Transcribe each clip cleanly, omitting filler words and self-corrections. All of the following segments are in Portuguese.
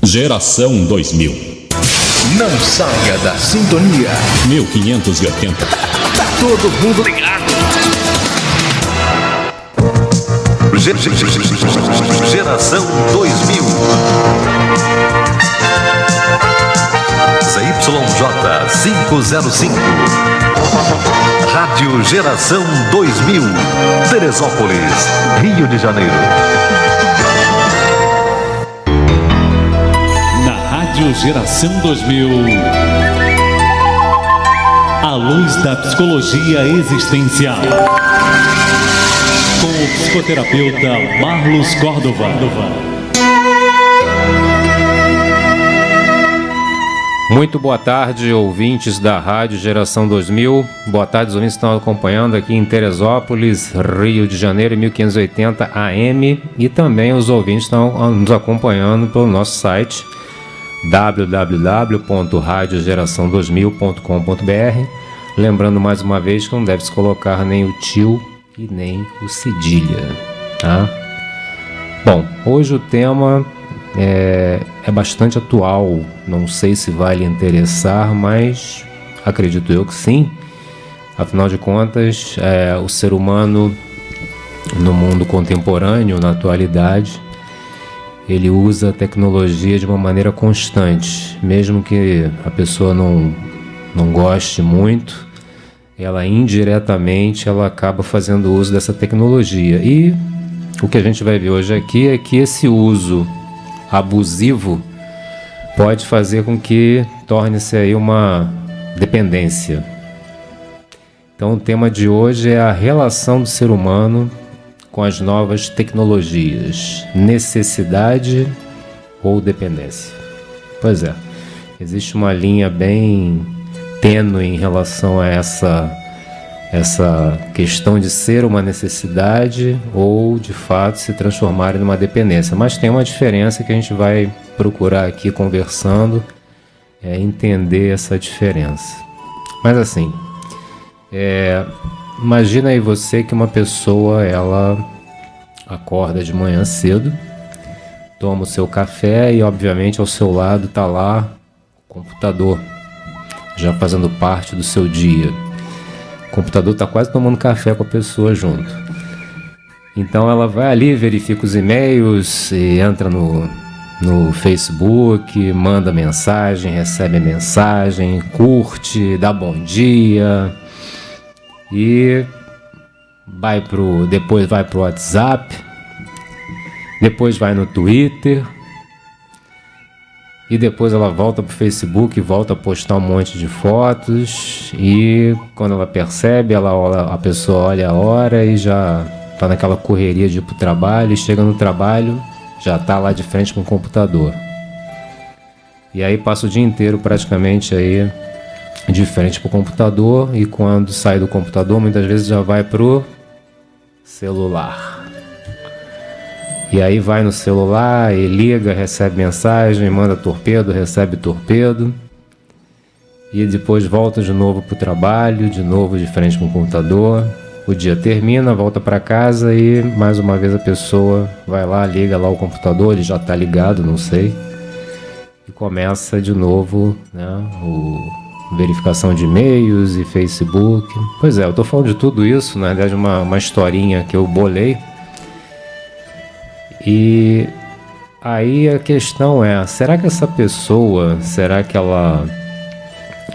Geração 2000. Não saia da sintonia. 1580. Tá todo mundo ligado. Geração 2000. ZYJ 505. Rádio Geração 2000. Teresópolis, Rio de Janeiro. Rádio Geração 2000. A luz da psicologia existencial. Com o psicoterapeuta Marlos Córdova. Muito boa tarde, ouvintes da Rádio Geração 2000. Boa tarde, os ouvintes que estão acompanhando aqui em Teresópolis, Rio de Janeiro, 1580 AM. E também os ouvintes estão nos acompanhando pelo nosso site www.radiogeração2000.com.br. Lembrando mais uma vez que não deve se colocar nem o tio e nem o cedilha, tá? Bom, hoje o tema é bastante atual, não sei se vai lhe interessar, mas acredito eu que sim. Afinal de contas, o ser humano no mundo contemporâneo, na atualidade, ele usa a tecnologia de uma maneira constante, mesmo que a pessoa não goste muito, ela indiretamente ela acaba fazendo uso dessa tecnologia. E o que a gente vai ver hoje aqui é que esse uso abusivo pode fazer com que torne-se aí uma dependência. Então o tema de hoje é a relação do ser humano com as novas tecnologias, necessidade ou dependência. Pois é, existe uma linha bem tênue em relação a essa questão de ser uma necessidade ou de fato se transformar em uma dependência. Mas tem uma diferença que a gente vai procurar aqui conversando, entender essa diferença. Mas assim, imagina aí você que uma pessoa, ela acorda de manhã cedo, toma o seu café e obviamente ao seu lado está lá o computador, já fazendo parte do seu dia. O computador está quase tomando café com a pessoa junto. Então ela vai ali, verifica os e-mails, e entra no Facebook, manda mensagem, recebe mensagem, curte, dá bom dia. E depois vai pro WhatsApp, depois vai no Twitter, e depois ela volta pro Facebook e volta a postar um monte de fotos, e quando ela percebe, a pessoa olha a hora e já tá naquela correria de ir pro trabalho, e chega no trabalho, já tá lá de frente com o computador. E aí passa o dia inteiro praticamente aí de frente para o computador, e quando sai do computador muitas vezes já vai pro celular. E aí vai no celular e liga, recebe mensagem, manda torpedo, recebe torpedo, e depois volta de novo pro trabalho, de novo de frente com o computador. O dia termina, volta para casa e mais uma vez a pessoa vai lá, liga lá o computador, ele já está ligado, não sei, e começa de novo, né, verificação de e-mails e Facebook. Pois é, eu tô falando de tudo isso, na verdade uma historinha que eu bolei. E aí a questão é, será que essa pessoa,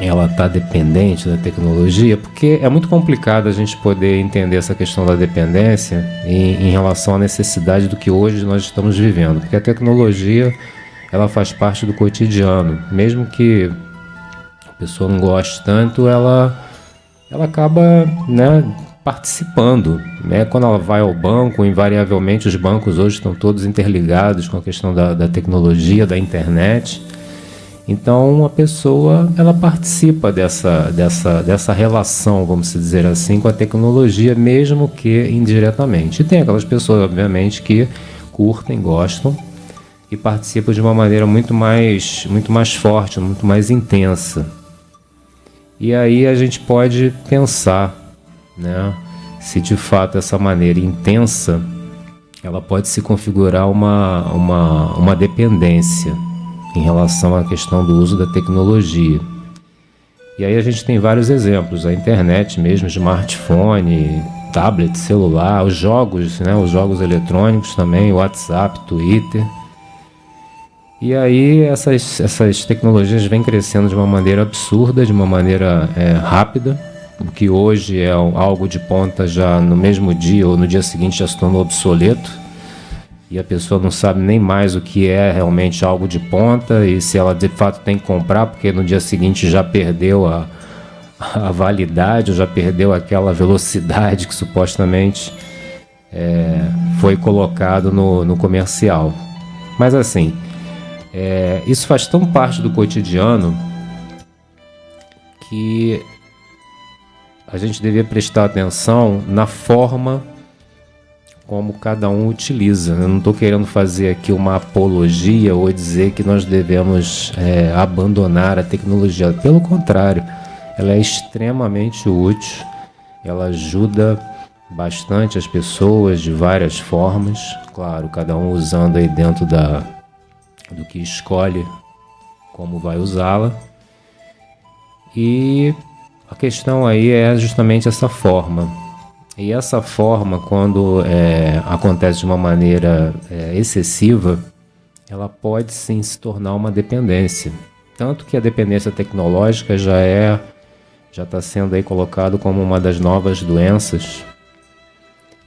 ela tá dependente da tecnologia? Porque é muito complicado a gente poder entender essa questão da dependência em relação à necessidade do que hoje nós estamos vivendo. Porque a tecnologia, ela faz parte do cotidiano, mesmo que a pessoa não goste tanto, ela acaba, né, participando, né? Quando ela vai ao banco, invariavelmente os bancos hoje estão todos interligados com a questão da tecnologia, da internet. Então a pessoa, ela participa dessa relação, vamos dizer assim, com a tecnologia, mesmo que indiretamente. E tem aquelas pessoas, obviamente, que curtem, gostam e participam de uma maneira muito mais forte, muito mais intensa. E aí a gente pode pensar, né, se de fato essa maneira intensa ela pode se configurar uma dependência, em relação à questão do uso da tecnologia. E aí a gente tem vários exemplos, a internet mesmo, smartphone, tablet, celular, os jogos, né, os jogos eletrônicos também, WhatsApp, Twitter. E aí essas tecnologias vêm crescendo de uma maneira absurda, de uma maneira rápida, o que hoje é algo de ponta já no mesmo dia ou no dia seguinte já se tornou obsoleto, e a pessoa não sabe nem mais o que é realmente algo de ponta e se ela de fato tem que comprar, porque no dia seguinte já perdeu a validade, ou já perdeu aquela velocidade que supostamente foi colocado no comercial. Mas assim, isso faz tão parte do cotidiano que a gente devia prestar atenção na forma como cada um utiliza. Eu não estou querendo fazer aqui uma apologia ou dizer que nós devemos abandonar a tecnologia. Pelo contrário, ela é extremamente útil, ela ajuda bastante as pessoas de várias formas, claro, cada um usando aí dentro do que escolhe como vai usá-la. E a questão aí é justamente essa forma. E essa forma, quando acontece de uma maneira excessiva, ela pode sim se tornar uma dependência. Tanto que a dependência tecnológica já está sendo aí colocado como uma das novas doenças.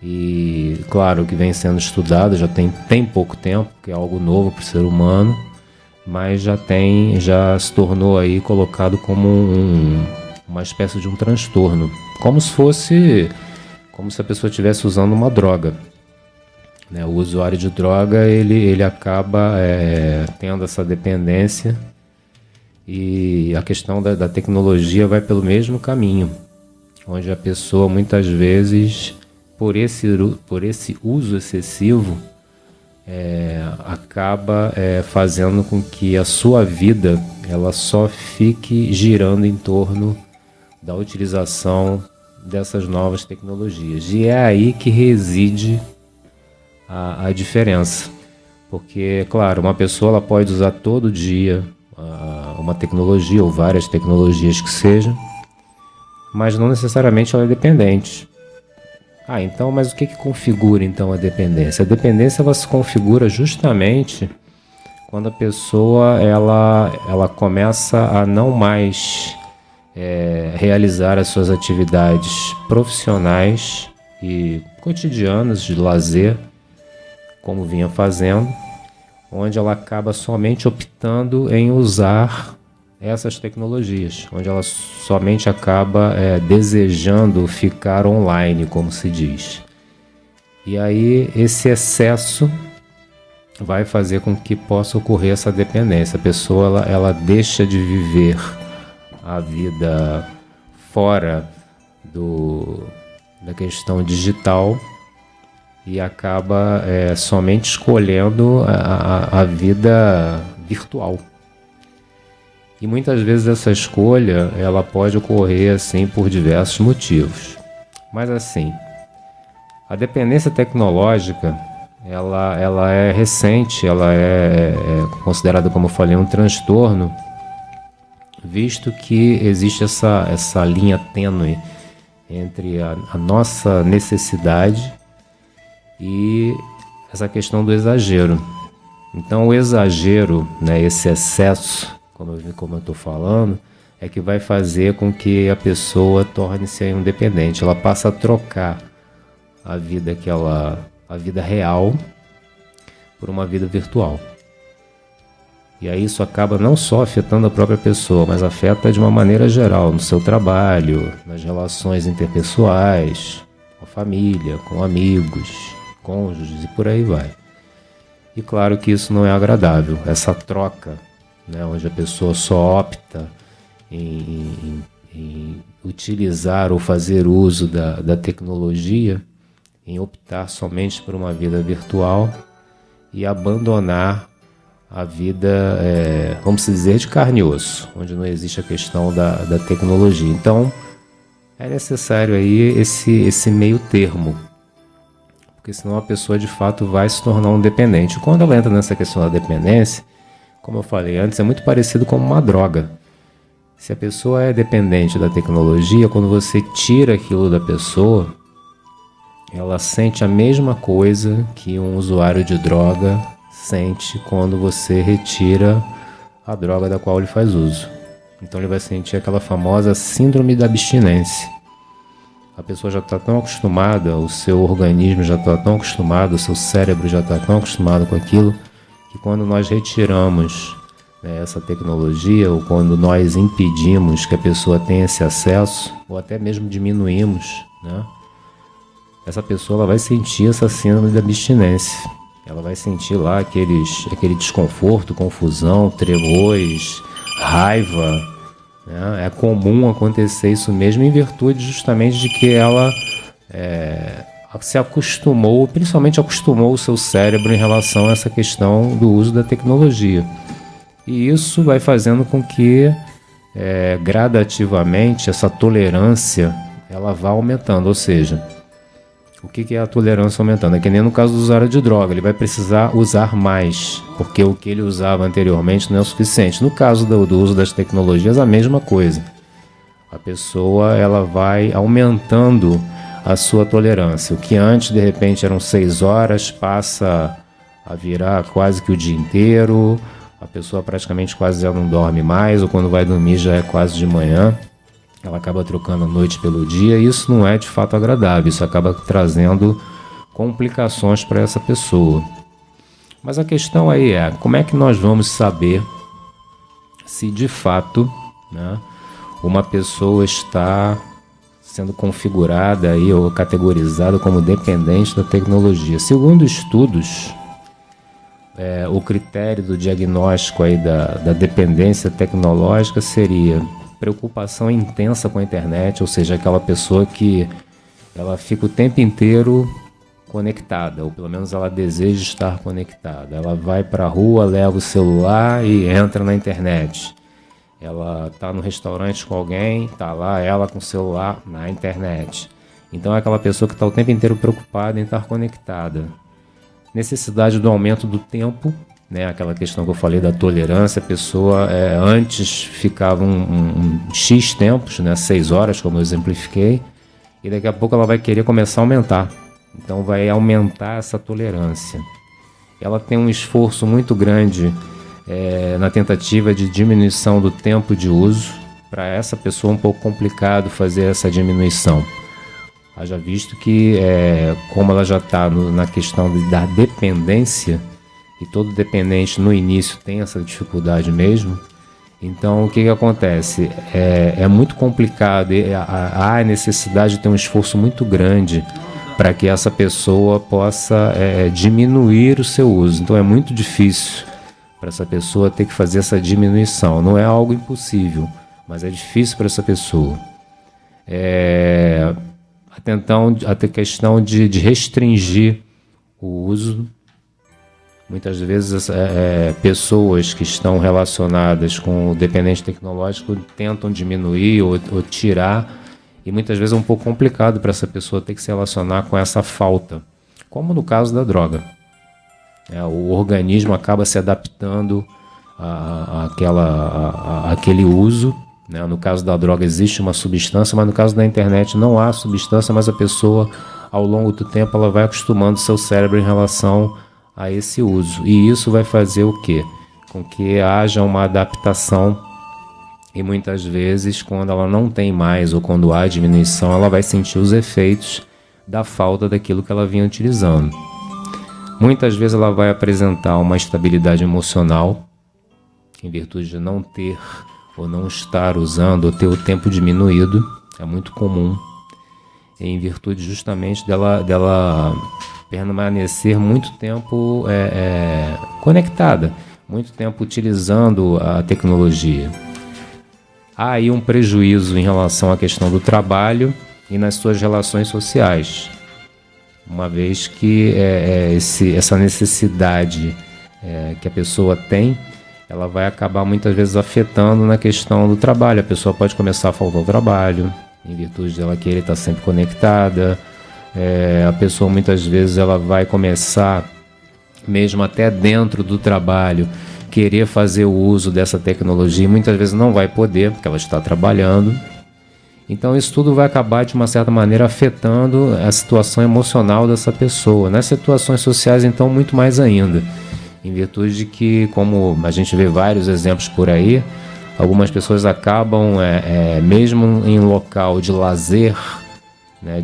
E claro que vem sendo estudado, já tem pouco tempo, que é algo novo para o ser humano, mas já se tornou aí colocado como uma espécie de um transtorno, como se a pessoa estivesse usando uma droga, né? O usuário de droga ele acaba tendo essa dependência, e a questão da tecnologia vai pelo mesmo caminho, onde a pessoa muitas vezes, por esse uso excessivo, acaba fazendo com que a sua vida ela só fique girando em torno da utilização dessas novas tecnologias. E é aí que reside a diferença. Porque, claro, uma pessoa ela pode usar todo dia uma tecnologia ou várias tecnologias que sejam, mas não necessariamente ela é dependente. Então, mas o que configura então a dependência? A dependência ela se configura justamente quando a pessoa ela começa a não mais realizar as suas atividades profissionais e cotidianas de lazer, como vinha fazendo, onde ela acaba somente optando em usar essas tecnologias, onde ela somente acaba desejando ficar online, como se diz. E aí esse excesso vai fazer com que possa ocorrer essa dependência. A pessoa ela deixa de viver a vida fora da questão digital e acaba somente escolhendo a vida virtual. E muitas vezes essa escolha ela pode ocorrer assim por diversos motivos. Mas assim, a dependência tecnológica ela é recente, ela é considerada, como eu falei, um transtorno, visto que existe essa linha tênue entre a nossa necessidade e essa questão do exagero. Então o exagero, né, esse excesso, como eu estou falando, é que vai fazer com que a pessoa torne-se independente. Ela passa a trocar a vida real por uma vida virtual. E aí isso acaba não só afetando a própria pessoa, mas afeta de uma maneira geral, no seu trabalho, nas relações interpessoais, com a família, com amigos, cônjuges e por aí vai. E claro que isso não é agradável, essa troca, né, onde a pessoa só opta em utilizar ou fazer uso da tecnologia, em optar somente por uma vida virtual e abandonar a vida, vamos dizer, de carne e osso, onde não existe a questão da tecnologia. Então, é necessário aí esse meio termo, porque senão a pessoa de fato vai se tornar um dependente. Quando ela entra nessa questão da dependência, como eu falei antes, é muito parecido com uma droga. Se a pessoa é dependente da tecnologia, quando você tira aquilo da pessoa, ela sente a mesma coisa que um usuário de droga sente quando você retira a droga da qual ele faz uso. Então ele vai sentir aquela famosa síndrome da abstinência. A pessoa já está tão acostumada, o seu organismo já está tão acostumado, o seu cérebro já está tão acostumado com aquilo, que quando nós retiramos, né, essa tecnologia, ou quando nós impedimos que a pessoa tenha esse acesso, ou até mesmo diminuímos, né, essa pessoa ela vai sentir essa síndrome da abstinência. Ela vai sentir lá aquele desconforto, confusão, tremores, raiva. É comum acontecer isso mesmo em virtude justamente de que ela se acostumou, principalmente acostumou o seu cérebro em relação a essa questão do uso da tecnologia. E isso vai fazendo com que gradativamente essa tolerância ela vá aumentando, ou seja, o que é a tolerância aumentando? É que nem no caso do usuário de droga, ele vai precisar usar mais, porque o que ele usava anteriormente não é o suficiente. No caso do uso das tecnologias, a mesma coisa. A pessoa ela vai aumentando a sua tolerância. O que antes, de repente, eram 6 horas, passa a virar quase que o dia inteiro. A pessoa praticamente quase já não dorme mais, ou quando vai dormir já é quase de manhã. Ela acaba trocando a noite pelo dia, e isso não é de fato agradável, isso acaba trazendo complicações para essa pessoa. Mas a questão aí é, como é que nós vamos saber se de fato, né, uma pessoa está sendo configurada aí, ou categorizada como dependente da tecnologia? Segundo estudos, o critério do diagnóstico aí da dependência tecnológica seria preocupação intensa com a internet, ou seja, aquela pessoa que ela fica o tempo inteiro conectada, ou pelo menos ela deseja estar conectada. Ela vai para a rua, leva o celular e entra na internet. Ela está no restaurante com alguém, está lá ela com o celular na internet. Então é aquela pessoa que está o tempo inteiro preocupada em estar conectada. Necessidade do aumento do tempo, né, aquela questão que eu falei da tolerância, a pessoa antes ficava um X tempos, né, 6 horas, como eu exemplifiquei, e daqui a pouco ela vai querer começar a aumentar. Então vai aumentar essa tolerância. Ela tem um esforço muito grande na tentativa de diminuição do tempo de uso. Para essa pessoa é um pouco complicado fazer essa diminuição. Haja visto que, como ela já está na questão da dependência, e todo dependente no início tem essa dificuldade mesmo, então o que acontece? É muito complicado, há necessidade de ter um esforço muito grande para que essa pessoa possa diminuir o seu uso. Então é muito difícil para essa pessoa ter que fazer essa diminuição. Não é algo impossível, mas é difícil para essa pessoa. A questão de restringir o uso. Muitas vezes pessoas que estão relacionadas com o dependente tecnológico tentam diminuir ou tirar, e muitas vezes é um pouco complicado para essa pessoa ter que se relacionar com essa falta, como no caso da droga. O organismo acaba se adaptando àquele uso, né? No caso da droga existe uma substância, mas no caso da internet não há substância, mas a pessoa, ao longo do tempo, ela vai acostumando seu cérebro em relação a esse uso. E isso vai fazer o quê? Com que haja uma adaptação, e muitas vezes, quando ela não tem mais, ou quando há diminuição, ela vai sentir os efeitos da falta daquilo que ela vinha utilizando. Muitas vezes ela vai apresentar uma instabilidade emocional, em virtude de não ter ou não estar usando, ou ter o tempo diminuído. É muito comum, em virtude justamente dela permanecer muito tempo conectada, muito tempo utilizando a tecnologia. Há aí um prejuízo em relação à questão do trabalho e nas suas relações sociais, uma vez que essa necessidade que a pessoa tem, ela vai acabar muitas vezes afetando na questão do trabalho. A pessoa pode começar a faltar ao trabalho, em virtude dela querer estar sempre conectada. A pessoa muitas vezes ela vai começar, mesmo até dentro do trabalho, querer fazer o uso dessa tecnologia, muitas vezes não vai poder, porque ela está trabalhando. Então isso tudo vai acabar de uma certa maneira afetando a situação emocional dessa pessoa. Nas situações sociais, então, muito mais ainda, em virtude de que, como a gente vê vários exemplos por aí, algumas pessoas acabam, mesmo em local de lazer, né,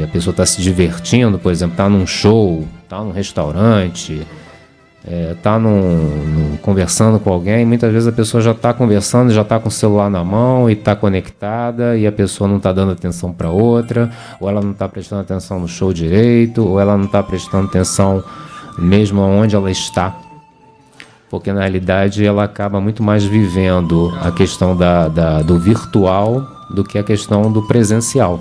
a pessoa está se divertindo, por exemplo, está num show, está num restaurante, está conversando com alguém, muitas vezes a pessoa já está conversando, já está com o celular na mão e está conectada, e a pessoa não está dando atenção para outra, ou ela não está prestando atenção no show direito, ou ela não está prestando atenção mesmo onde ela está, porque na realidade ela acaba muito mais vivendo a questão do virtual do que a questão do presencial.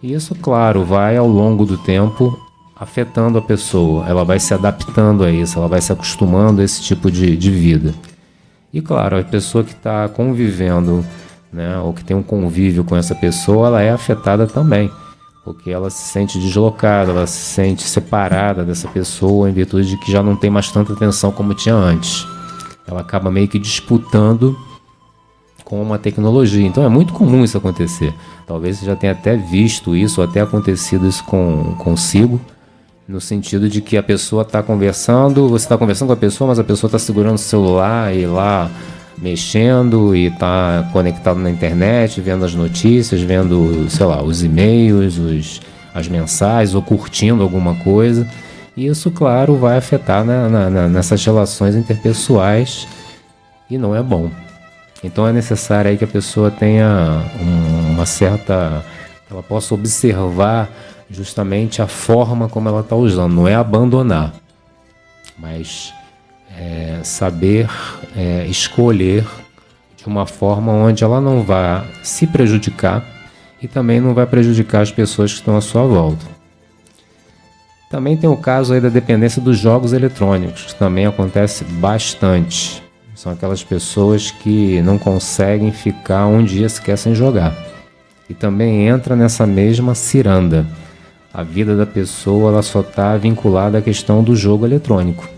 E isso, claro, vai ao longo do tempo afetando a pessoa, ela vai se adaptando a isso, ela vai se acostumando a esse tipo de vida. E claro, a pessoa que está convivendo, né, ou que tem um convívio com essa pessoa, ela é afetada também, porque ela se sente deslocada, ela se sente separada dessa pessoa em virtude de que já não tem mais tanta atenção como tinha antes. Ela acaba meio que disputando com uma tecnologia. Então é muito comum isso acontecer. Talvez você já tenha até visto isso, ou até acontecido isso consigo, no sentido de que a pessoa está conversando, você está conversando com a pessoa, mas a pessoa está segurando o celular e lá mexendo e está conectado na internet, vendo as notícias, vendo, sei lá, os e-mails, as mensagens, ou curtindo alguma coisa. E isso, claro, vai afetar nessas relações interpessoais e não é bom. Então é necessário aí que a pessoa tenha uma certa... ela possa observar justamente a forma como ela está usando. Não é abandonar, mas saber escolher de uma forma onde ela não vai se prejudicar e também não vai prejudicar as pessoas que estão à sua volta. Também tem o caso aí da dependência dos jogos eletrônicos, que também acontece bastante. São aquelas pessoas que não conseguem ficar um dia sequer sem jogar. E também entra nessa mesma ciranda. A vida da pessoa ela só está vinculada à questão do jogo eletrônico.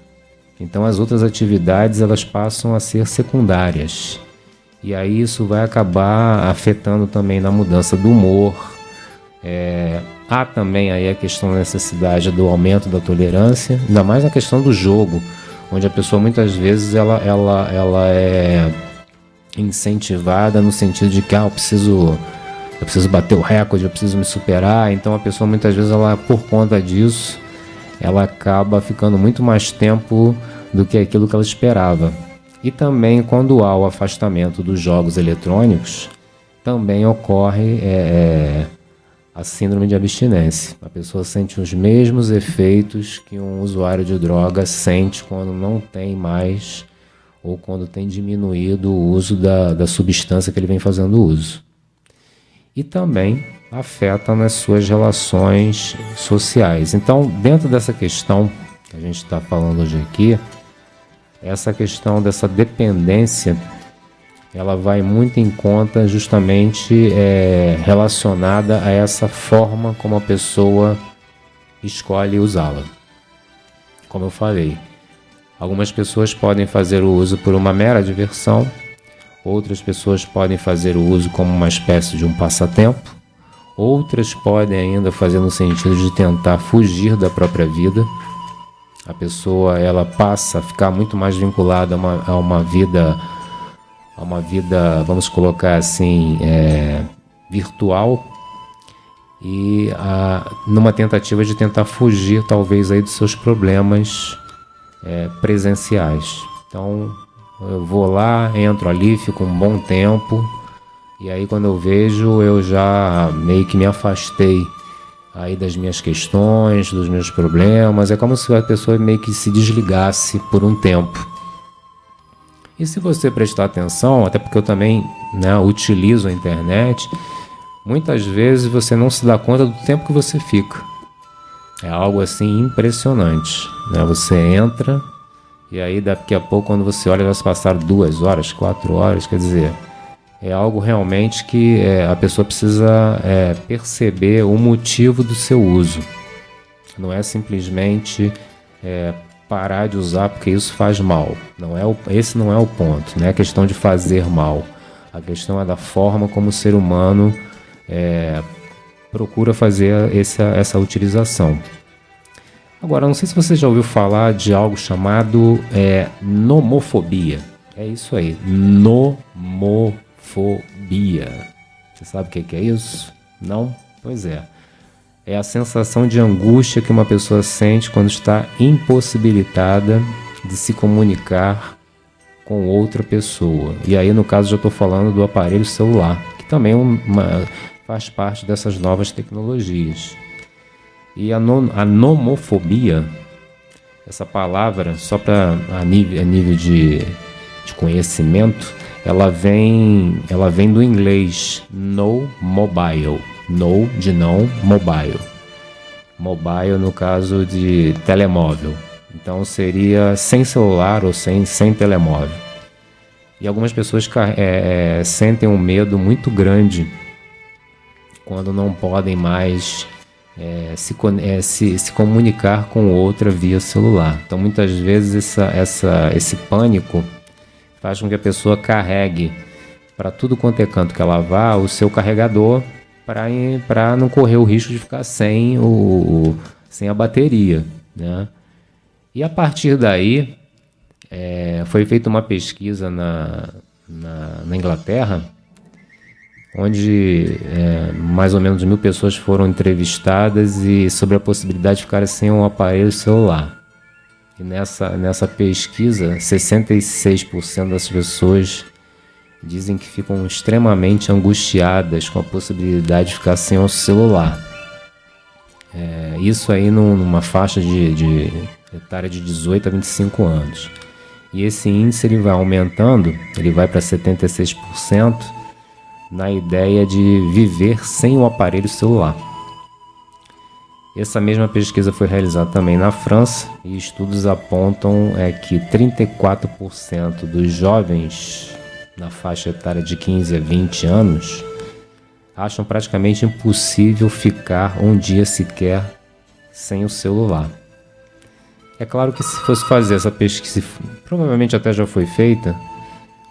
Então as outras atividades elas passam a ser secundárias. E aí isso vai acabar afetando também na mudança do humor. Há também aí a questão da necessidade do aumento da tolerância, ainda mais na questão do jogo, onde a pessoa muitas vezes ela é incentivada no sentido de que eu preciso bater o recorde, eu preciso me superar. Então a pessoa muitas vezes, por conta disso, ela acaba ficando muito mais tempo do que aquilo que ela esperava. E também quando há o afastamento dos jogos eletrônicos, também ocorre a síndrome de abstinência. A pessoa sente os mesmos efeitos que um usuário de droga sente quando não tem mais ou quando tem diminuído o uso da substância que ele vem fazendo uso. E também afeta nas suas relações sociais. Então, dentro dessa questão que a gente está falando hoje aqui, essa questão dessa dependência, ela vai muito em conta justamente relacionada a essa forma como a pessoa escolhe usá-la. Como eu falei, algumas pessoas podem fazer o uso por uma mera diversão, outras pessoas podem fazer o uso como uma espécie de um passatempo, outras podem ainda fazer no sentido de tentar fugir da própria vida. A pessoa ela passa a ficar muito mais vinculada a uma vida, vamos colocar assim, virtual, e numa tentativa de tentar fugir talvez aí dos seus problemas presenciais. Então eu vou lá, entro ali, fico um bom tempo, e aí quando eu vejo eu já meio que me afastei aí das minhas questões, dos meus problemas. É como se a pessoa meio que se desligasse por um tempo. E se você prestar atenção, até porque eu também utilizo a internet, muitas vezes você não se dá conta do tempo que você fica. É algo assim impressionante, né? Você entra e aí daqui a pouco quando você olha já se passaram 2 horas, 4 horas, quer dizer, é algo realmente que a pessoa precisa perceber o motivo do seu uso. Não é simplesmente parar de usar porque isso faz mal. Esse não é o ponto, não é a questão de fazer mal. A questão é da forma como o ser humano procura fazer essa utilização. Agora, não sei se você já ouviu falar de algo chamado nomofobia. É isso aí, nomofobia. Você sabe o que é isso? Não? Pois é. É a sensação de angústia que uma pessoa sente quando está impossibilitada de se comunicar com outra pessoa. E aí, no caso, já estou falando do aparelho celular, que também faz parte dessas novas tecnologias. E a nomofobia, essa palavra, só para a nível de conhecimento, ela vem do inglês no mobile. No de não, mobile. Mobile no caso de telemóvel. Então seria sem celular ou sem telemóvel. E algumas pessoas sentem um medo muito grande quando não podem mais se comunicar com outra via celular. Então muitas vezes esse pânico faz com que a pessoa carregue para tudo quanto é canto que ela vá o seu carregador para não correr o risco de ficar sem a bateria, né? E a partir daí foi feita uma pesquisa na Inglaterra, onde mais ou menos 1.000 pessoas foram entrevistadas e sobre a possibilidade de ficar sem um aparelho celular. E nessa pesquisa, 66% das pessoas dizem que ficam extremamente angustiadas com a possibilidade de ficar sem o celular. Isso aí numa faixa de etária de 18 a 25 anos. E esse índice ele vai aumentando, ele vai para 76% na ideia de viver sem o aparelho celular. Essa mesma pesquisa foi realizada também na França e estudos apontam que 34% dos jovens na faixa etária de 15 a 20 anos acham praticamente impossível ficar um dia sequer sem o celular. É claro que se fosse fazer essa pesquisa, provavelmente até já foi feita,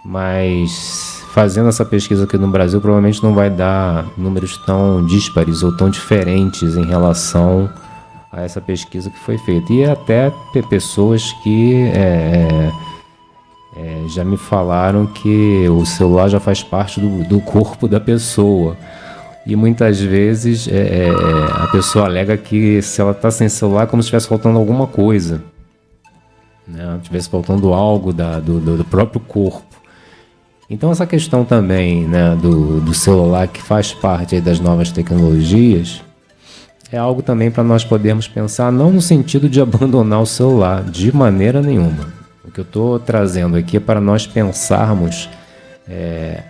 mas fazendo essa pesquisa aqui no Brasil provavelmente não vai dar números tão díspares ou tão diferentes em relação a essa pesquisa que foi feita. E até pessoas que já me falaram que o celular já faz parte do corpo da pessoa. E muitas vezes a pessoa alega que se ela está sem celular é como se estivesse faltando alguma coisa, né? Estivesse faltando algo do próprio corpo. Então essa questão também, né, do celular, que faz parte aí das novas tecnologias, é algo também para nós podermos pensar, não no sentido de abandonar o celular, de maneira nenhuma. O que eu estou trazendo aqui é para nós pensarmos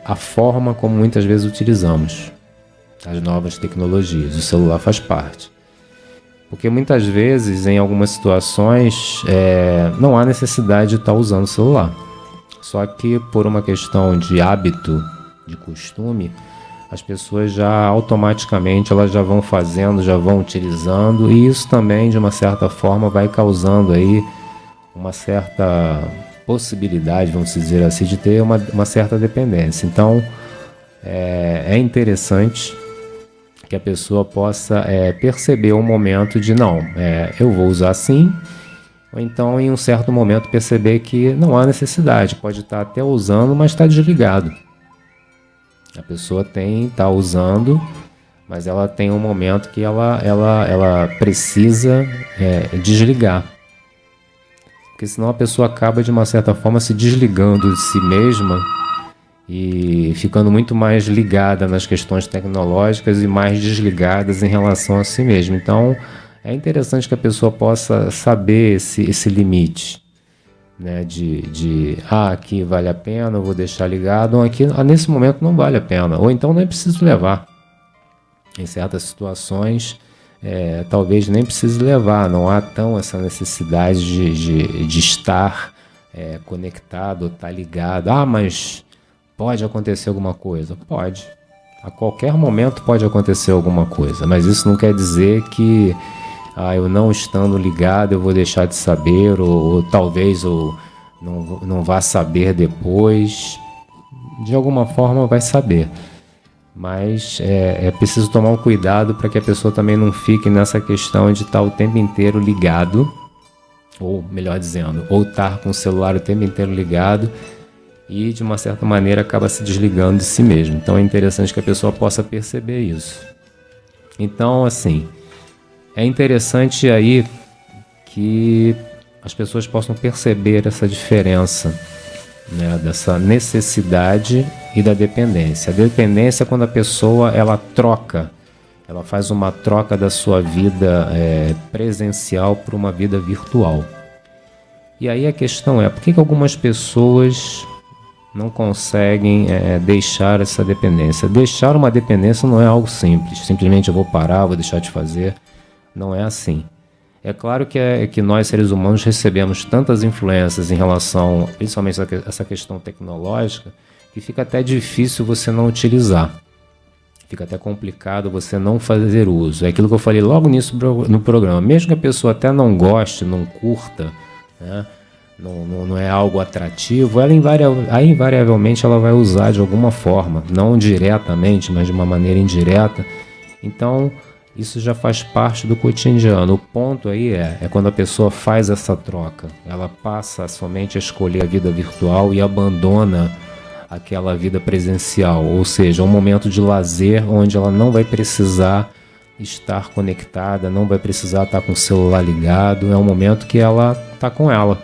a forma como muitas vezes utilizamos as novas tecnologias. O celular faz parte. Porque muitas vezes, em algumas situações, não há necessidade de estar usando o celular. Só que por uma questão de hábito, de costume, as pessoas já automaticamente elas já vão fazendo, já vão utilizando, e isso também, de uma certa forma, vai causando aí uma certa possibilidade, vamos dizer assim, de ter uma certa dependência. Então, é interessante que a pessoa possa perceber um momento de eu vou usar assim, ou então em um certo momento perceber que não há necessidade, pode estar até usando, mas está desligado. A pessoa está usando, mas ela tem um momento que ela precisa desligar. Porque senão a pessoa acaba de uma certa forma se desligando de si mesma e ficando muito mais ligada nas questões tecnológicas e mais desligadas em relação a si mesma. Então é interessante que a pessoa possa saber esse limite, né, aqui vale a pena, eu vou deixar ligado, ou aqui nesse momento não vale a pena, ou então nem preciso levar. Em certas situações talvez nem precise levar, não há tão essa necessidade de estar conectado, estar ligado. Mas pode acontecer alguma coisa? Pode. A qualquer momento pode acontecer alguma coisa, mas isso não quer dizer que eu não estando ligado eu vou deixar de saber, ou talvez eu não vá saber depois. De alguma forma vai saber, mas é preciso tomar um cuidado para que a pessoa também não fique nessa questão de estar o tempo inteiro ligado, ou melhor dizendo, ou estar com o celular o tempo inteiro ligado e de uma certa maneira acaba se desligando de si mesmo. Então é interessante que a pessoa possa perceber isso. Então, assim, é interessante aí que as pessoas possam perceber essa diferença, né, dessa necessidade e da dependência. A dependência é quando a pessoa ela faz uma troca da sua vida presencial por uma vida virtual. E aí a questão é, por que algumas pessoas não conseguem deixar essa dependência? Deixar uma dependência não é algo simples, simplesmente eu vou parar, vou deixar de fazer. Não é assim. É claro que nós, seres humanos, recebemos tantas influências em relação, principalmente a essa questão tecnológica, que fica até difícil você não utilizar. Fica até complicado você não fazer uso. É aquilo que eu falei logo no programa. Mesmo que a pessoa até não goste, não curta, né, não é algo atrativo, ela invariavelmente ela vai usar de alguma forma, não diretamente, mas de uma maneira indireta. Então, isso já faz parte do cotidiano. O ponto aí é quando a pessoa faz essa troca. Ela passa somente a escolher a vida virtual e abandona aquela vida presencial. Ou seja, um momento de lazer onde ela não vai precisar estar conectada, não vai precisar estar com o celular ligado. É um momento que ela está com ela.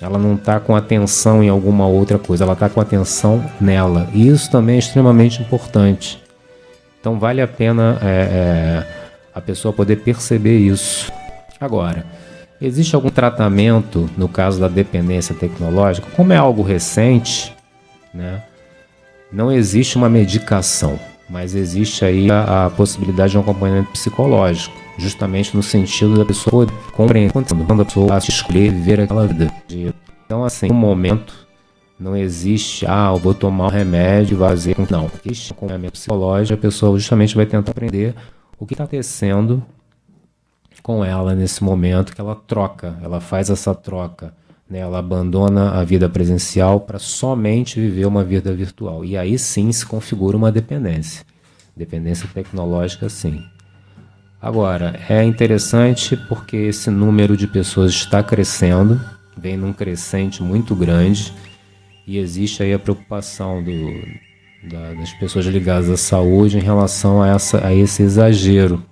Ela não está com atenção em alguma outra coisa. Ela está com atenção nela. E isso também é extremamente importante. Então vale a pena a pessoa poder perceber isso. Agora, existe algum tratamento no caso da dependência tecnológica? Como é algo recente, né, não existe uma medicação, mas existe aí a possibilidade de um acompanhamento psicológico, justamente no sentido da pessoa compreender quando a pessoa escolher viver aquela vida. Então, assim, no momento não existe, eu vou tomar um remédio e fazer. Não, existe um acompanhamento psicológico, a pessoa justamente vai tentar aprender o que está acontecendo com ela nesse momento que ela troca, ela faz essa troca, né? Ela abandona a vida presencial para somente viver uma vida virtual. E aí sim se configura uma dependência. Dependência tecnológica, sim. Agora, é interessante porque esse número de pessoas está crescendo, vem num crescente muito grande. E existe aí a preocupação das pessoas ligadas à saúde em relação a esse exagero.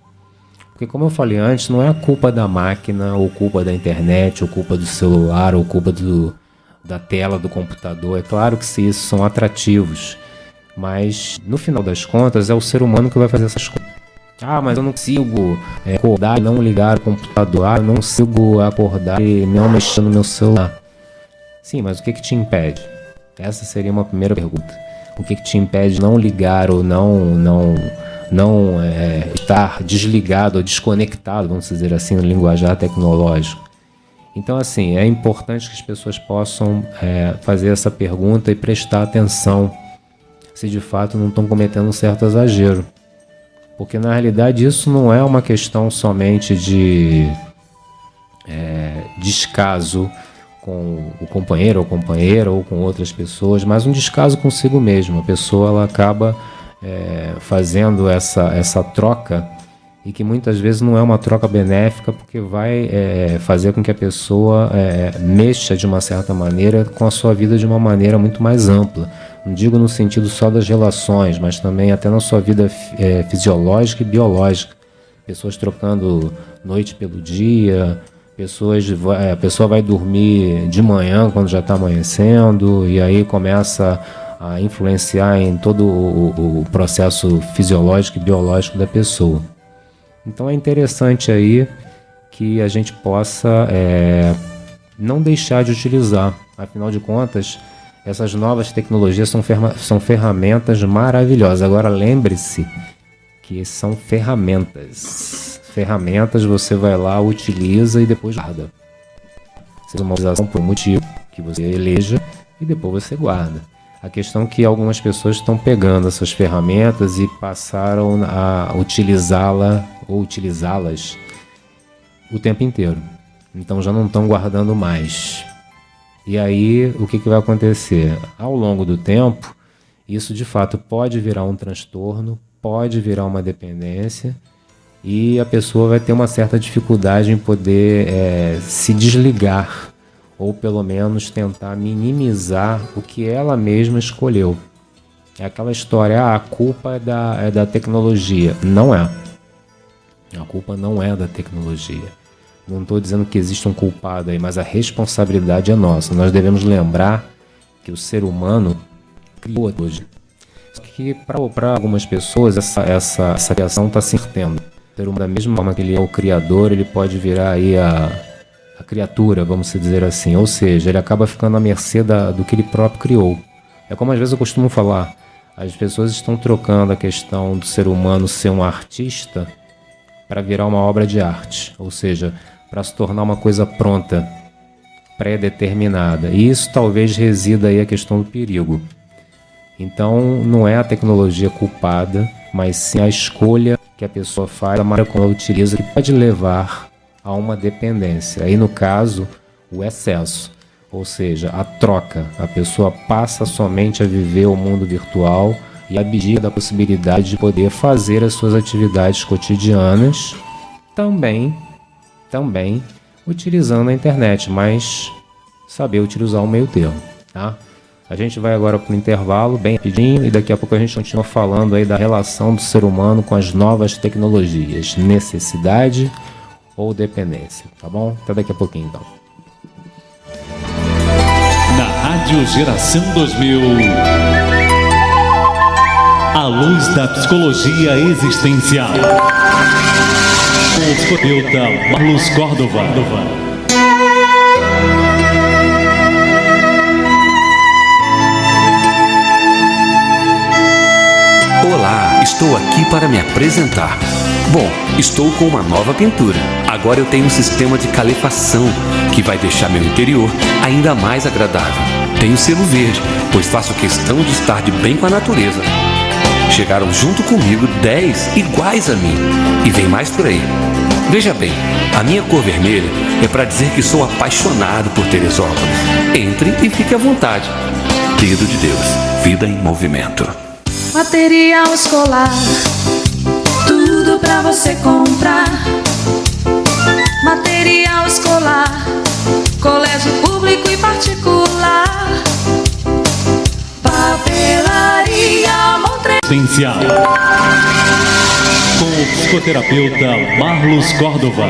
Porque, como eu falei antes, não é a culpa da máquina, ou culpa da internet, ou culpa do celular, ou culpa da tela do computador. É claro que se isso são atrativos, mas no final das contas é o ser humano que vai fazer essas coisas. Mas eu não consigo acordar e não ligar o computador. Eu não consigo acordar e não mexer no meu celular. Sim, mas o que te impede? Essa seria uma primeira pergunta. O que te impede de não ligar ou não estar desligado ou desconectado, vamos dizer assim, no linguajar tecnológico? Então, assim, é importante que as pessoas possam fazer essa pergunta e prestar atenção se de fato não estão cometendo um certo exagero. Porque, na realidade, isso não é uma questão somente de descaso com o companheiro ou companheira ou com outras pessoas, mas um descaso consigo mesmo. A pessoa ela acaba fazendo essa troca, e que muitas vezes não é uma troca benéfica, porque vai fazer com que a pessoa mexa de uma certa maneira com a sua vida de uma maneira muito mais ampla. Não digo no sentido só das relações, mas também até na sua vida fisiológica e biológica. Pessoas trocando noite pelo dia, a pessoa vai dormir de manhã quando já está amanhecendo, e aí começa a influenciar em todo o processo fisiológico e biológico da pessoa. Então é interessante aí que a gente possa não deixar de utilizar. Afinal de contas, essas novas tecnologias são ferramentas maravilhosas. Agora lembre-se que são ferramentas. Ferramentas você vai lá, utiliza e depois guarda. Seja uma utilização por um motivo que você eleja e depois você guarda. A questão é que algumas pessoas estão pegando essas ferramentas e passaram a utilizá-las o tempo inteiro. Então já não estão guardando mais. E aí o que vai acontecer? Ao longo do tempo, isso de fato pode virar um transtorno, pode virar uma dependência, e a pessoa vai ter uma certa dificuldade em poder se desligar, ou pelo menos tentar minimizar o que ela mesma escolheu. É aquela história, a culpa é da tecnologia. Não é. A culpa não é da tecnologia. Não estou dizendo que existe um culpado aí, mas a responsabilidade é nossa. Nós devemos lembrar que o ser humano criou hoje. Que para algumas pessoas essa criação está se invertendo. O ser humano, da mesma forma que ele é o criador, ele pode virar aí a criatura, vamos dizer assim. Ou seja, ele acaba ficando à mercê do que ele próprio criou. É como às vezes eu costumo falar, as pessoas estão trocando a questão do ser humano ser um artista para virar uma obra de arte. Ou seja, para se tornar uma coisa pronta, pré-determinada. E isso talvez resida aí a questão do perigo. Então, não é a tecnologia culpada, mas sim a escolha que a pessoa faz, a maneira como ela utiliza, que pode levar a uma dependência. Aí, no caso, o excesso, ou seja, a troca. A pessoa passa somente a viver o mundo virtual e abdica da possibilidade de poder fazer as suas atividades cotidianas, também utilizando a internet, mas saber utilizar o meio termo, tá? A gente vai agora para o intervalo, bem rapidinho, e daqui a pouco a gente continua falando aí da relação do ser humano com as novas tecnologias, necessidade ou dependência, tá bom? Até daqui a pouquinho, então. Na Rádio Geração 2000, a luz da psicologia existencial. Com o psicoterapeuta Marlos Córdova. Olá, estou aqui para me apresentar. Bom, estou com uma nova pintura. Agora eu tenho um sistema de calefação que vai deixar meu interior ainda mais agradável. Tenho selo verde, pois faço questão de estar de bem com a natureza. Chegaram junto comigo 10 iguais a mim, e vem mais por aí. Veja bem, a minha cor vermelha é para dizer que sou apaixonado por Teresópolis. Entre e fique à vontade. Dedo de Deus, vida em movimento. Material escolar, tudo pra você comprar. Material escolar, colégio público e particular. Papelaria Montre... Existencial. Com o psicoterapeuta Marlos Córdova.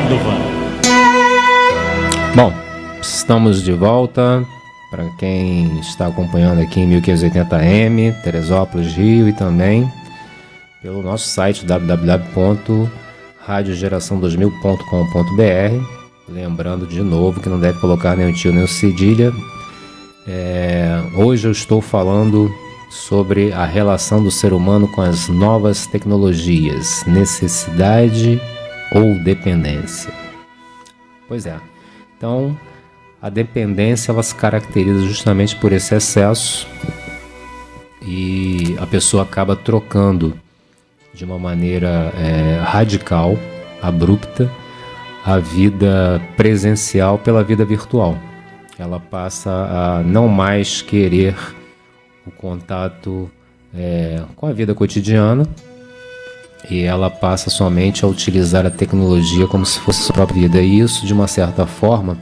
Bom, estamos de volta. Para quem está acompanhando aqui em 1580M, Teresópolis, Rio, e também pelo nosso site www.radiogeração2000.com.br. Lembrando de novo que não deve colocar nem o tio nem o cedilha. Hoje eu estou falando sobre a relação do ser humano com as novas tecnologias, necessidade ou dependência. Pois é, então a dependência ela se caracteriza justamente por esse excesso e a pessoa acaba trocando de uma maneira radical, abrupta, a vida presencial pela vida virtual. Ela passa a não mais querer o contato com a vida cotidiana e ela passa somente a utilizar a tecnologia como se fosse sua própria vida. E isso, de uma certa forma,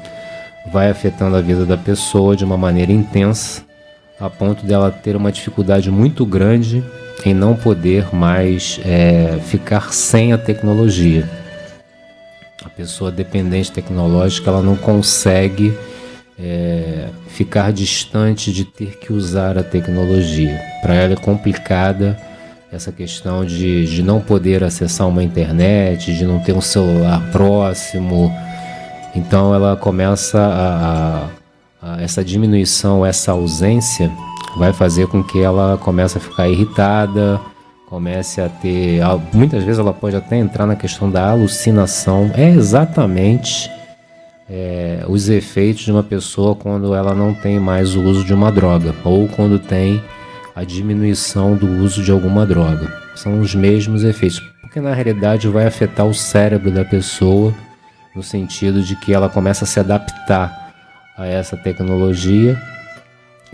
vai afetando a vida da pessoa de uma maneira intensa, a ponto dela ter uma dificuldade muito grande em não poder mais ficar sem a tecnologia. A pessoa dependente tecnológica, ela não consegue ficar distante de ter que usar a tecnologia. Para ela é complicada essa questão de não poder acessar uma internet, de não ter um celular próximo. Então ela começa essa diminuição, essa ausência vai fazer com que ela comece a ficar irritada, comece a ter... Muitas vezes ela pode até entrar na questão da alucinação. É exatamente os efeitos de uma pessoa quando ela não tem mais o uso de uma droga, ou quando tem a diminuição do uso de alguma droga. São os mesmos efeitos, porque na realidade vai afetar o cérebro da pessoa, no sentido de que ela começa a se adaptar a essa tecnologia,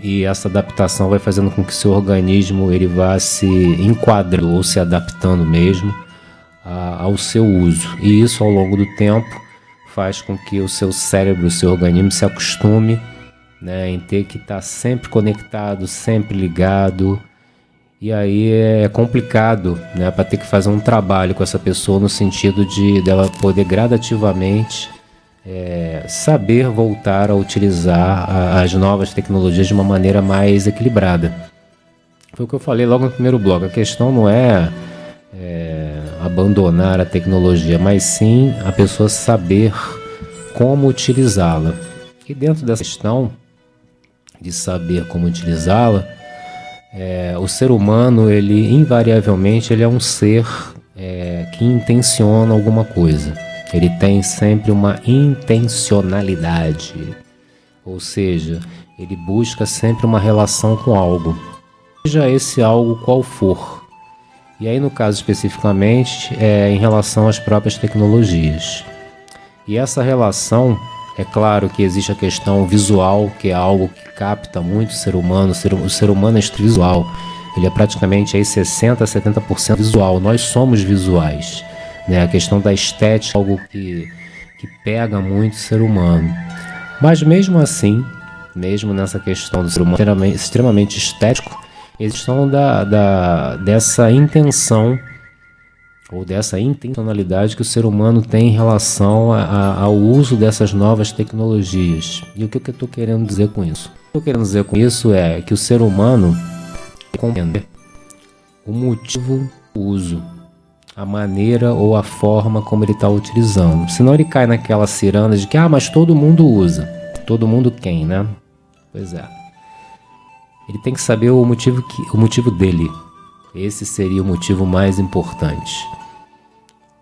e essa adaptação vai fazendo com que seu organismo ele vá se enquadrando ou se adaptando mesmo ao seu uso. E isso, ao longo do tempo, faz com que o seu cérebro, o seu organismo se acostume, né, em ter que estar sempre conectado, sempre ligado. E aí é complicado, né, para ter que fazer um trabalho com essa pessoa no sentido de dela poder gradativamente saber voltar a utilizar as novas tecnologias de uma maneira mais equilibrada. Foi o que eu falei logo no primeiro bloco. A questão não é abandonar a tecnologia, mas sim a pessoa saber como utilizá-la. E dentro dessa questão de saber como utilizá-la, o ser humano, ele invariavelmente ele é um ser que intenciona alguma coisa. Ele tem sempre uma intencionalidade, ou seja, ele busca sempre uma relação com algo, seja esse algo qual for. E aí, no caso especificamente, em relação às próprias tecnologias. E essa relação, é claro que existe a questão visual, que é algo que capta muito o ser humano. O ser humano é visual, ele é praticamente aí 60% a 70% visual. Nós somos visuais, né? A questão da estética é algo que pega muito o ser humano. Mas mesmo assim, mesmo nessa questão do ser humano extremamente estético, existe dessa intenção ou dessa intencionalidade que o ser humano tem em relação ao uso dessas novas tecnologias. E o que eu estou querendo dizer com isso? O que eu estou querendo dizer com isso é que o ser humano compreende o motivo do uso, a maneira ou a forma como ele está utilizando. Senão ele cai naquela ciranda de que, mas todo mundo usa. Todo mundo quem, né? Pois é. Ele tem que saber o motivo dele. Esse seria o motivo mais importante.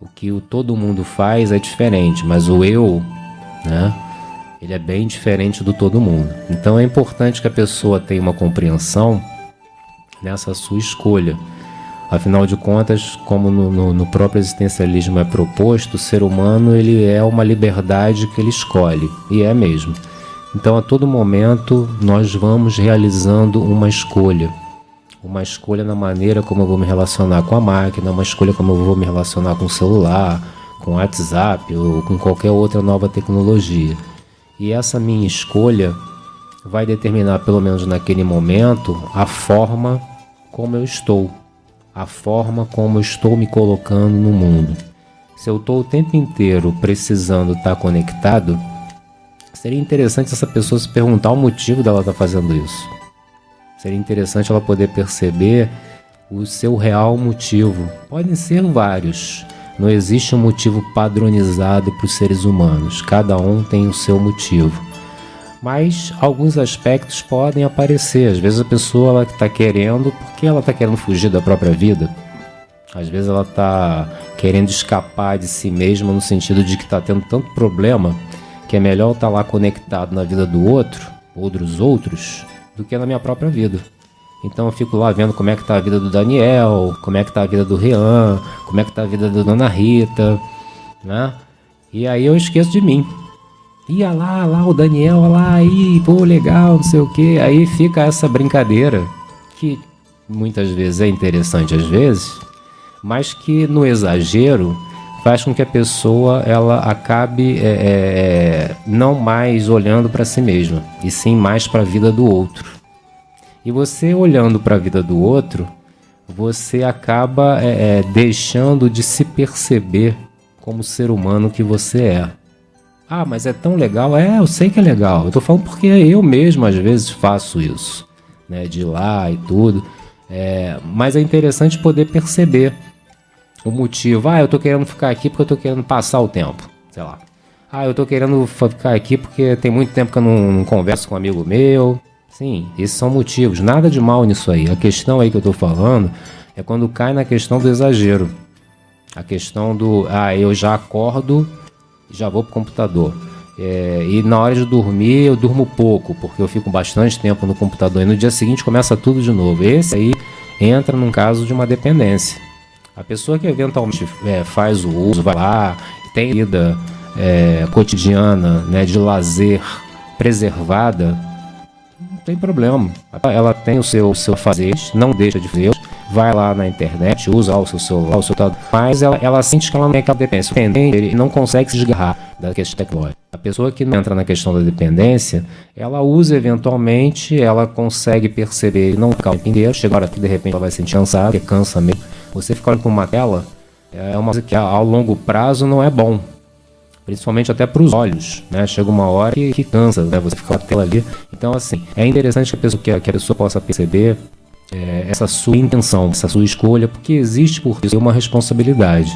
O que todo mundo faz é diferente, mas o eu, né, ele é bem diferente do todo mundo. Então é importante que a pessoa tenha uma compreensão nessa sua escolha. Afinal de contas, como no próprio existencialismo é proposto, o ser humano ele é uma liberdade que ele escolhe, e é mesmo. Então, a todo momento, nós vamos realizando uma escolha na maneira como eu vou me relacionar com a máquina, uma escolha como eu vou me relacionar com o celular, com o WhatsApp ou com qualquer outra nova tecnologia. E essa minha escolha vai determinar, pelo menos naquele momento, a forma como eu estou, a forma como eu estou me colocando no mundo. Se eu estou o tempo inteiro precisando estar conectado, seria interessante essa pessoa se perguntar o motivo dela estar fazendo isso. Seria interessante ela poder perceber o seu real motivo. Podem ser vários. Não existe um motivo padronizado para os seres humanos. Cada um tem o seu motivo. Mas alguns aspectos podem aparecer. Às vezes a pessoa está querendo porque ela está querendo fugir da própria vida. Às vezes ela está querendo escapar de si mesma no sentido de que está tendo tanto problema que é melhor estar lá conectado na vida do outro ou dos outros do que na minha própria vida. Então eu fico lá vendo como é que está a vida do Daniel, como é que está a vida do Rian, como é que está a vida da Dona Rita, né? E aí eu esqueço de mim. Ia lá o Daniel, lá, aí, pô, legal, não sei o que. Aí fica essa brincadeira, que muitas vezes é interessante às vezes, mas que no exagero faz com que a pessoa ela acabe não mais olhando para si mesma, e sim mais para a vida do outro. E você olhando para a vida do outro, você acaba deixando de se perceber como ser humano que você é. Mas é tão legal. Eu sei que é legal. Eu tô falando porque eu mesmo às vezes faço isso, né, de ir lá e tudo. Mas é interessante poder perceber o motivo. Eu tô querendo ficar aqui porque eu tô querendo passar o tempo. Sei lá. Eu tô querendo ficar aqui porque tem muito tempo que eu não converso com um amigo meu. Sim, esses são motivos. Nada de mal nisso aí. A questão aí que eu tô falando é quando cai na questão do exagero. A questão do, eu já acordo e já vou pro computador. E na hora de dormir eu durmo pouco, porque eu fico bastante tempo no computador. E no dia seguinte começa tudo de novo. Esse aí entra num caso de uma dependência. A pessoa que eventualmente faz o uso, vai lá, tem vida, cotidiana, né, de lazer preservada, não tem problema. Ela tem o seu fazer, não deixa de fazer, vai lá na internet, usa o seu celular, mas ela sente que ela não tem aquela dependência. Ele não consegue se desgarrar da questão tecnológica. A pessoa que não entra na questão da dependência, ela usa eventualmente, ela consegue perceber, não ficar o tempo inteiro, chega a hora que de repente ela vai se sentir cansada, porque cansa mesmo. Você ficar olhando para uma tela é uma coisa que ao longo prazo não é bom. Principalmente até para os olhos, né? Chega uma hora que cansa, né? Você fica com a tela ali. Então, assim, é interessante que a pessoa possa perceber essa sua intenção, essa sua escolha, porque existe por isso uma responsabilidade.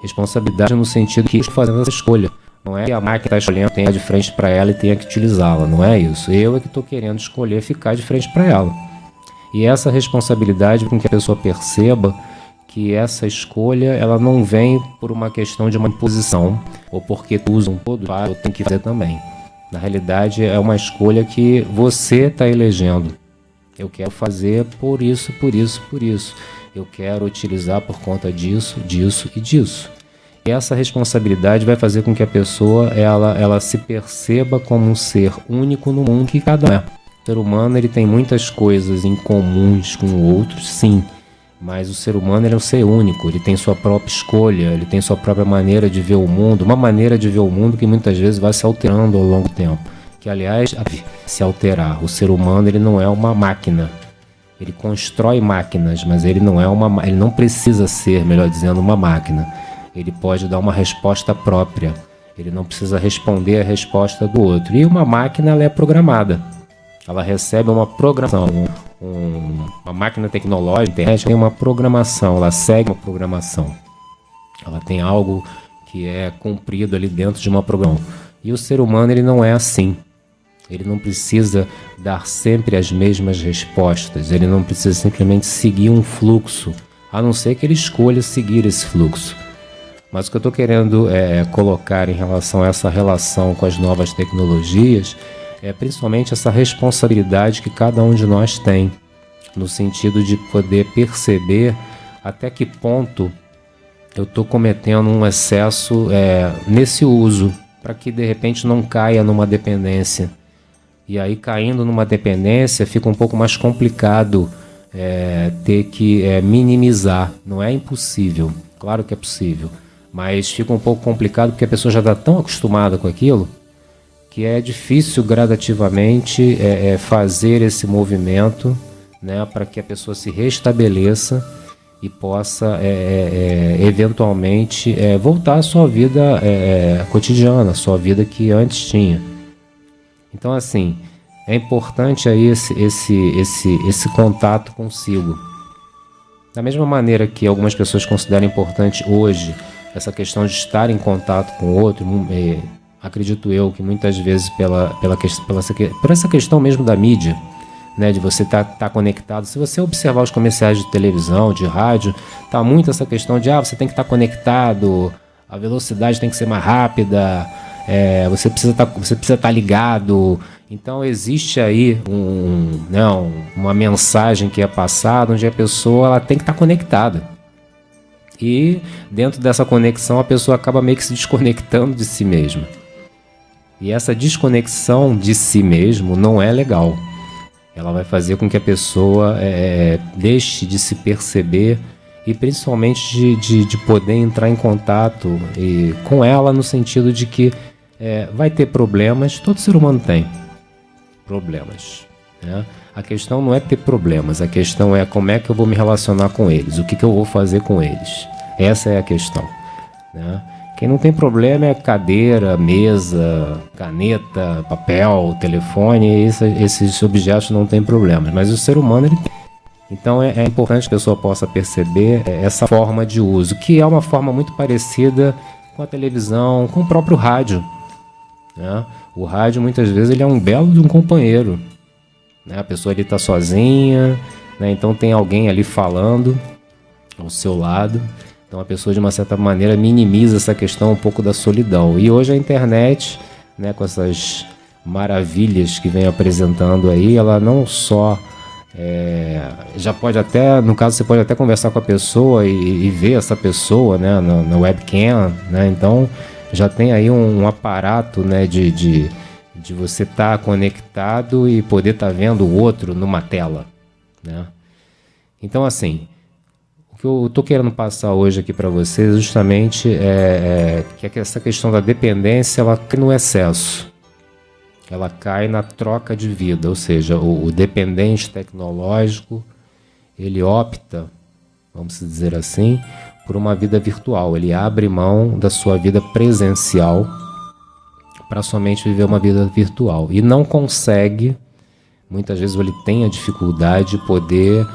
Responsabilidade no sentido que fazendo essa escolha. Não é que a máquina está escolhendo, tenha de frente para ela e tenha que utilizá-la. Não é isso. Eu é que estou querendo escolher ficar de frente para ela. E essa responsabilidade com que a pessoa perceba que essa escolha ela não vem por uma questão de uma imposição ou porque usam todos, eu tenho que fazer também. Na realidade é uma escolha que você está elegendo. Eu quero fazer por isso, por isso, por isso. Eu quero utilizar por conta disso, disso e disso. E essa responsabilidade vai fazer com que a pessoa ela se perceba como um ser único no mundo que cada um é. O ser humano ele tem muitas coisas em comuns com outros, sim. Mas o ser humano ele é um ser único, ele tem sua própria escolha, ele tem sua própria maneira de ver o mundo, uma maneira de ver o mundo que muitas vezes vai se alterando ao longo do tempo. Que aliás, se alterar, o ser humano ele não é uma máquina, ele constrói máquinas, mas ele não precisa ser, melhor dizendo, uma máquina. Ele pode dar uma resposta própria, ele não precisa responder a resposta do outro. E uma máquina ela é programada, ela recebe uma programação. Uma máquina tecnológica, internet, tem uma programação, ela segue uma programação. Ela tem algo que é cumprido ali dentro de uma programação. E o ser humano ele não é assim. Ele não precisa dar sempre as mesmas respostas. Ele não precisa simplesmente seguir um fluxo, a não ser que ele escolha seguir esse fluxo. Mas o que eu estou querendo colocar em relação a essa relação com as novas tecnologias é principalmente essa responsabilidade que cada um de nós tem, no sentido de poder perceber até que ponto eu estou cometendo um excesso nesse uso, para que de repente não caia numa dependência. E aí caindo numa dependência fica um pouco mais complicado ter que minimizar. Não é impossível, claro que é possível, mas fica um pouco complicado porque a pessoa já está tão acostumada com aquilo que é difícil gradativamente fazer esse movimento, né, para que a pessoa se restabeleça e possa eventualmente voltar à sua vida cotidiana, à sua vida que antes tinha. Então assim, é importante aí esse contato consigo. Da mesma maneira que algumas pessoas consideram importante hoje essa questão de estar em contato com o outro, acredito eu que muitas vezes por essa questão mesmo da mídia, né, de você tá conectado. Se você observar os comerciais de televisão, de rádio, tá muito essa questão de você tem que estar conectado, a velocidade tem que ser mais rápida, você precisa estar ligado. Então existe aí uma mensagem que é passada onde a pessoa ela tem que estar conectada. E dentro dessa conexão a pessoa acaba meio que se desconectando de si mesma. E essa desconexão de si mesmo não é legal. Ela vai fazer com que a pessoa deixe de se perceber e principalmente de poder entrar em contato com ela, no sentido de que vai ter problemas. Todo ser humano tem problemas, né? A questão não é ter problemas, a questão é como é que eu vou me relacionar com eles, o que eu vou fazer com eles. Essa é a questão, né? Quem não tem problema é cadeira, mesa, caneta, papel, telefone, esses objetos não têm problemas, mas o ser humano ele tem. Então é importante que a pessoa possa perceber essa forma de uso, que é uma forma muito parecida com a televisão, com o próprio rádio, né? O rádio muitas vezes ele é um belo de um companheiro, né? A pessoa ali está sozinha, né? Então tem alguém ali falando ao seu lado. Então a pessoa de uma certa maneira minimiza essa questão um pouco da solidão. E hoje a internet, né, com essas maravilhas que vem apresentando aí, ela não só já pode até, no caso você pode até conversar com a pessoa e ver essa pessoa, né, na webcam, né? Então já tem aí um aparato, né, de você estar conectado e poder estar vendo o outro numa tela, né? Então, assim, o que eu estou querendo passar hoje aqui para vocês justamente que essa questão da dependência, ela cai no excesso, ela cai na troca de vida, ou seja, o dependente tecnológico, ele opta, vamos dizer assim, por uma vida virtual, ele abre mão da sua vida presencial para somente viver uma vida virtual e não consegue, muitas vezes ele tem a dificuldade de poder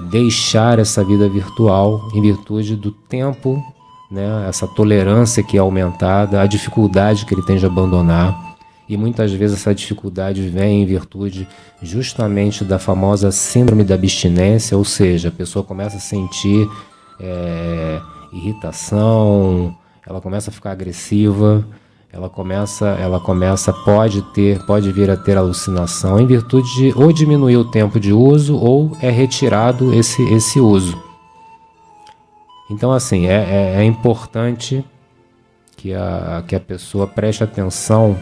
deixar essa vida virtual em virtude do tempo, né, essa tolerância que é aumentada, a dificuldade que ele tem de abandonar, e muitas vezes essa dificuldade vem em virtude justamente da famosa síndrome da abstinência, ou seja, a pessoa começa a sentir irritação, ela começa a ficar agressiva, pode vir a ter alucinação em virtude de ou diminuir o tempo de uso ou é retirado esse uso. Então, assim, é importante que a pessoa preste atenção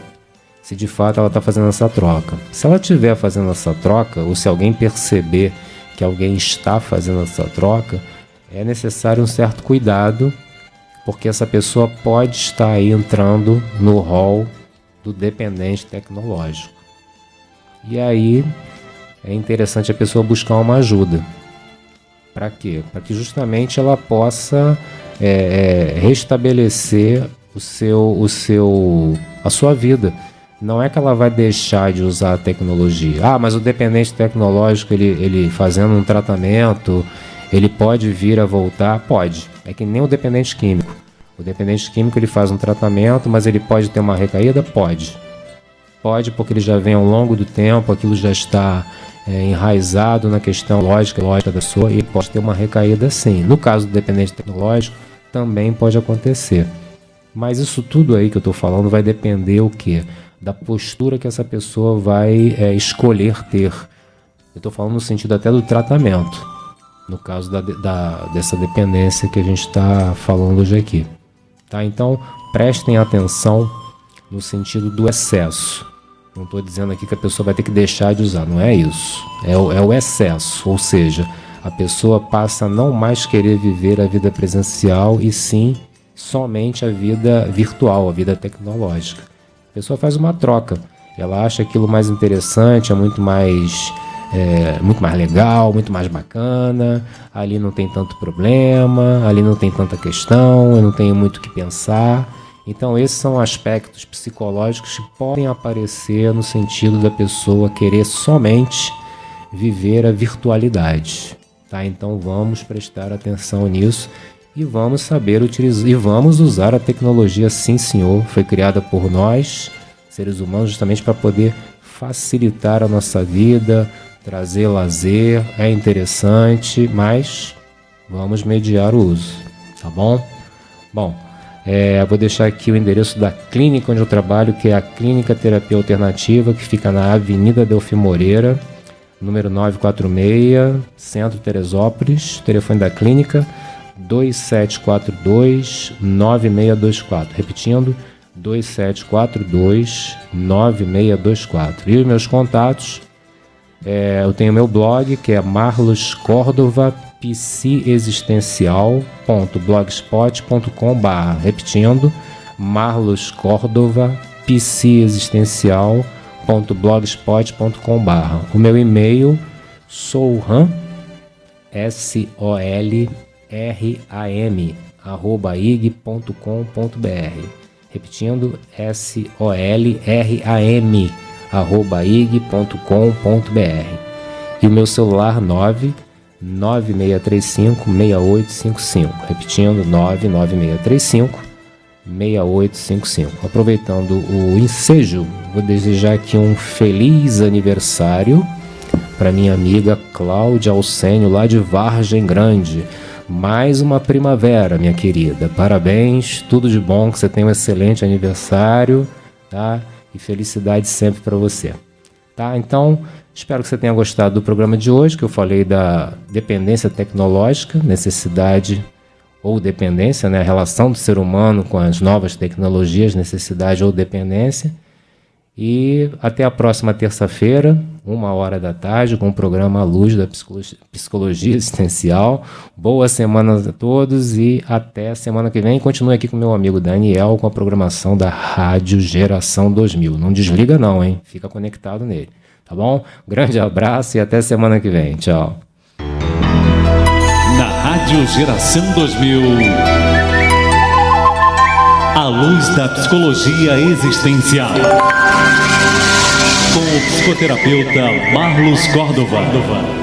se de fato ela está fazendo essa troca. Se ela estiver fazendo essa troca, ou se alguém perceber que alguém está fazendo essa troca, é necessário um certo cuidado, porque essa pessoa pode estar aí entrando no rol do dependente tecnológico. E aí é interessante a pessoa buscar uma ajuda. Para quê? Para que justamente ela possa restabelecer a sua vida. Não é que ela vai deixar de usar a tecnologia. Ah, mas o dependente tecnológico, ele fazendo um tratamento, ele pode vir a voltar? Pode. É que nem o dependente químico. O dependente químico ele faz um tratamento, mas ele pode ter uma recaída? Pode. Pode, porque ele já vem ao longo do tempo, aquilo já está enraizado na questão lógica da pessoa e pode ter uma recaída sim. No caso do dependente tecnológico, também pode acontecer. Mas isso tudo aí que eu estou falando vai depender o quê? Da postura que essa pessoa vai escolher ter. Eu estou falando no sentido até do tratamento, no caso dessa dependência que a gente está falando hoje aqui. Tá? Então, prestem atenção no sentido do excesso. Não estou dizendo aqui que a pessoa vai ter que deixar de usar, não é isso. É o excesso, ou seja, a pessoa passa a não mais querer viver a vida presencial e sim somente a vida virtual, a vida tecnológica. A pessoa faz uma troca, ela acha aquilo mais interessante, é muito mais legal, muito mais bacana, ali não tem tanto problema, ali não tem tanta questão, eu não tenho muito o que pensar. Então esses são aspectos psicológicos que podem aparecer no sentido da pessoa querer somente viver a virtualidade. Tá? Então vamos prestar atenção nisso e vamos saber utilizar e vamos usar a tecnologia, sim senhor, foi criada por nós, seres humanos, justamente para poder facilitar a nossa vida, trazer lazer, é interessante, mas vamos mediar o uso, tá bom? Bom, vou deixar aqui o endereço da clínica onde eu trabalho, que é a Clínica Terapia Alternativa, que fica na Avenida Delfim Moreira, número 946, Centro Teresópolis, telefone da clínica 2742-9624, repetindo, 2742-9624. E os meus contatos, eu tenho meu blog, que é marloscordovapsiexistencial.blogspot.com/, repetindo, marloscordovapsiexistencial.blogspot.com/. O meu e-mail, solram, solram@ig.com.br, repetindo, solram@ig.com.br. E o meu celular 99635-6855, repetindo, 99635-6855. Aproveitando o ensejo, vou desejar aqui um feliz aniversário para minha amiga Cláudia Alcênio, lá de Vargem Grande. Mais uma primavera, minha querida. Parabéns, tudo de bom, que você tenha um excelente aniversário, tá? E felicidade sempre para você. Tá? Então, espero que você tenha gostado do programa de hoje, que eu falei da dependência tecnológica, necessidade ou dependência, né? A relação do ser humano com as novas tecnologias, necessidade ou dependência. E até a próxima terça-feira, 13h, com o programa A Luz da Psicologia Existencial. Boa semana a todos e até a semana que vem. Continue aqui com meu amigo Daniel com a programação da Rádio Geração 2000. Não desliga não, hein? Fica conectado nele, tá bom? Grande abraço e até semana que vem. Tchau. Na Rádio Geração 2000, A Luz da Psicologia Existencial, com o psicoterapeuta Marlos Córdova.